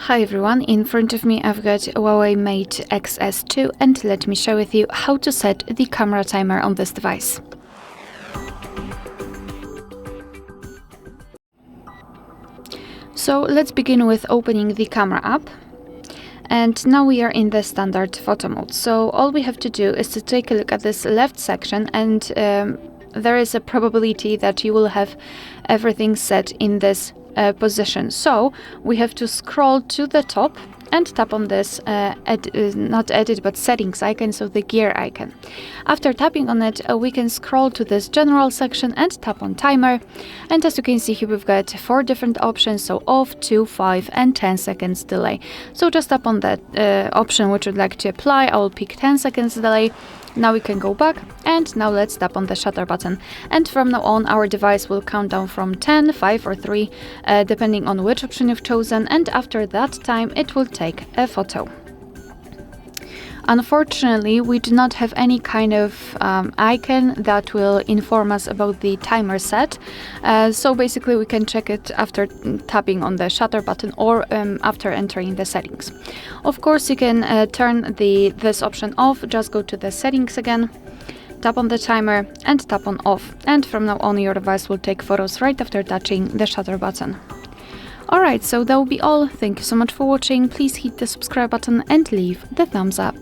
Hi everyone, in front of me I've got HUAWEI Mate Xs2 and let me share with you how to set the camera timer on this device. So let's begin with opening the camera app. And now we are in the standard photo mode. So all we have to do is to take a look at this left section, and there is a probability that you will have everything set in this position. So we have to scroll to the top and tap on this not edit but settings icon, so the gear icon. After tapping on it, we can scroll to this general section and tap on timer, and as you can see here we've got 4 different options, so off, 2, 5 and 10 seconds delay. So just tap on that option which you'd like to apply. I will pick 10 seconds delay. Now we can go back, and now let's tap on the shutter button, and from now on our device will count down from 10, 5 or 3 depending on which option you've chosen, and after that time it will take a photo. Unfortunately, we do not have any kind of icon that will inform us about the timer set, so basically we can check it after tapping on the shutter button or after entering the settings. Of course, you can turn this option off. Just go to the settings again, tap on the timer and tap on off, and from now on your device will take photos right after touching the shutter button. Alright, so that will be all. Thank you so much for watching. Please hit the subscribe button and leave the thumbs up.